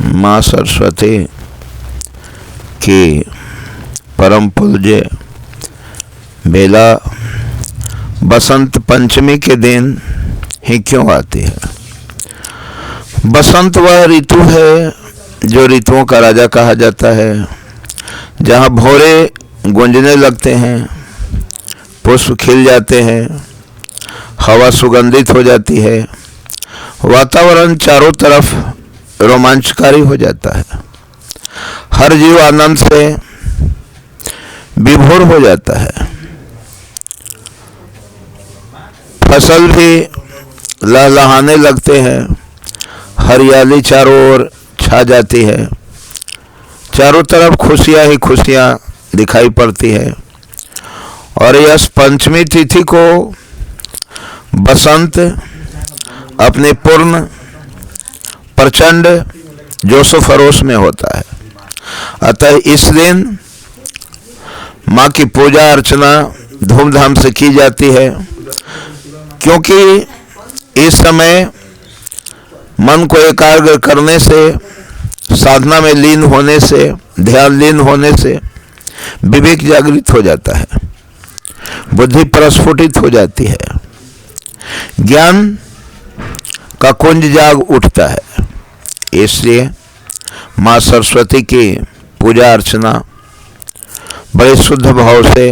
माँ सरस्वती की परम पूज्य बेला बसंत पंचमी के दिन ही क्यों आती है। बसंत वह ऋतु है जो ऋतुओं का राजा कहा जाता है, जहाँ भौरे गूंजने लगते हैं, पुष्प खिल जाते हैं, हवा सुगंधित हो जाती है, वातावरण चारों तरफ रोमांचकारी हो जाता है, हर जीव आनंद से विभोर हो जाता है, फसल भी लहलहाने लगते हैं, हरियाली चारों ओर छा जाती है, चारों तरफ खुशियां ही खुशियां दिखाई पड़ती है। और यह पंचमी तिथि को बसंत अपने पूर्ण प्रचंड जोशो खरोश में होता है। अतः इस दिन माँ की पूजा अर्चना धूमधाम से की जाती है, क्योंकि इस समय मन को एकाग्र करने से, साधना में लीन होने से, ध्यान लीन होने से विवेक जागृत हो जाता है, बुद्धि प्रस्फुटित हो जाती है, ज्ञान का कुंज जाग उठता है। इसलिए माँ सरस्वती की पूजा अर्चना बड़े शुद्ध भाव से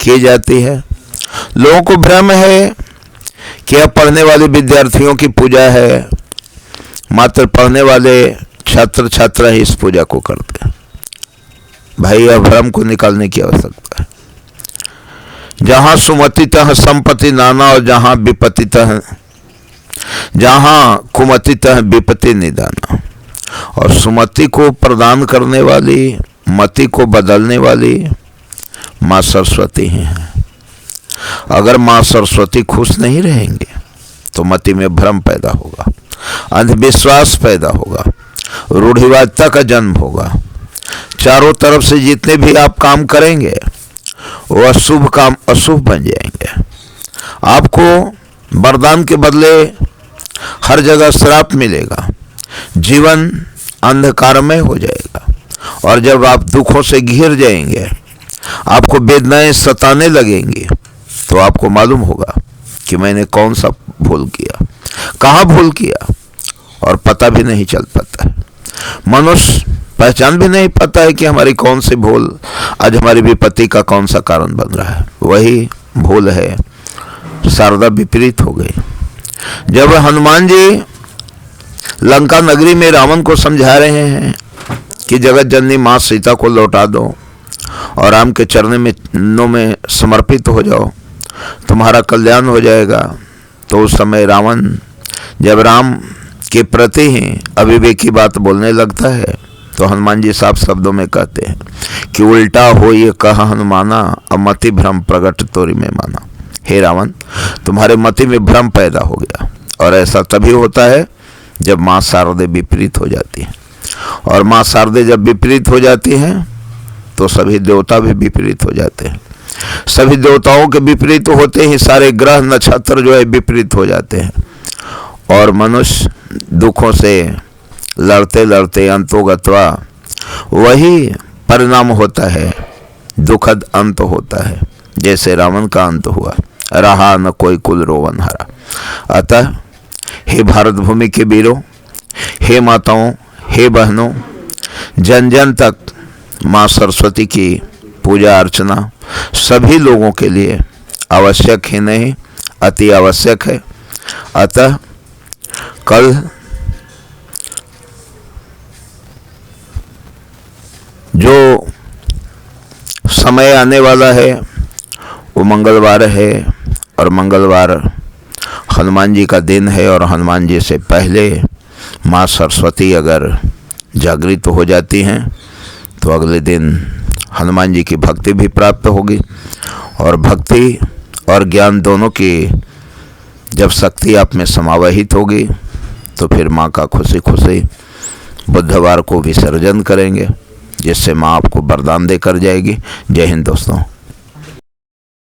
की जाती है। लोगों को भ्रम है कि अब पढ़ने वाले विद्यार्थियों की पूजा है, मात्र पढ़ने वाले छात्र छात्रा ही इस पूजा को करते हैं। भाई, यह भ्रम को निकालने की आवश्यकता है। जहाँ सुमतितः संपत्ति नाना और जहाँ विपत्तितः, जहाँ कुमतितः विपत्ति निदाना। और सुमति को प्रदान करने वाली, मति को बदलने वाली माँ सरस्वती हैं। अगर माँ सरस्वती खुश नहीं रहेंगे तो मति में भ्रम पैदा होगा, अंधविश्वास पैदा होगा, रूढ़िवादिता का जन्म होगा। चारों तरफ से जितने भी आप काम करेंगे वो अशुभ काम अशुभ बन जाएंगे। आपको वरदान के बदले हर जगह श्राप मिलेगा, जीवन अंधकारमय हो जाएगा। और जब आप दुखों से घिर जाएंगे, आपको वेदनाएं सताने लगेंगी, तो आपको मालूम होगा कि मैंने कौन सा भूल किया, कहाँ भूल किया, और पता भी नहीं चल पाता है। मनुष्य पहचान भी नहीं पाता है कि हमारी कौन सी भूल आज हमारी विपत्ति का कौन सा कारण बन रहा है। वही भूल है, शारदा विपरीत हो गई। जब हनुमान जी लंका नगरी में रावण को समझा रहे हैं कि जगत जननी माँ सीता को लौटा दो और राम के चरणों में समर्पित हो जाओ, तुम्हारा कल्याण हो जाएगा, तो उस समय रावण जब राम के प्रति ही अविवेकी बात बोलने लगता है, तो हनुमान जी साफ शब्दों में कहते हैं कि उल्टा हो ये कहा हनुमाना, अब मति भ्रम प्रगट तोरी में माना। हे रावण, तुम्हारे मति में भ्रम पैदा हो गया। और ऐसा तभी होता है जब माँ शारदे विपरीत हो जाती है। और माँ शारदे जब विपरीत हो जाती हैं तो सभी देवता भी विपरीत हो जाते हैं। सभी देवताओं के विपरीत होते ही सारे ग्रह नक्षत्र जो है विपरीत हो जाते हैं, और मनुष्य दुखों से लड़ते लड़ते अंतोगत्वा वही परिणाम होता है, दुखद अंत होता है, जैसे रावण का अंत हुआ, रहा न कोई कुल रोवन हरा। अतः हे भारत भूमि के वीरों, हे माताओं, हे बहनों, जन जन तक माँ सरस्वती की पूजा अर्चना सभी लोगों के लिए आवश्यक ही नहीं, अति आवश्यक है। अतः कल जो समय आने वाला है वो मंगलवार है, और मंगलवार हनुमान जी का दिन है। और हनुमान जी से पहले माँ सरस्वती अगर जागृत हो जाती हैं तो अगले दिन हनुमान जी की भक्ति भी प्राप्त होगी। और भक्ति और ज्ञान दोनों की जब शक्ति आप में समावहित होगी तो फिर माँ का खुशी खुशी बुधवार को विसर्जन करेंगे, जिससे माँ आपको वरदान देकर जाएगी। जय हिंद दोस्तों।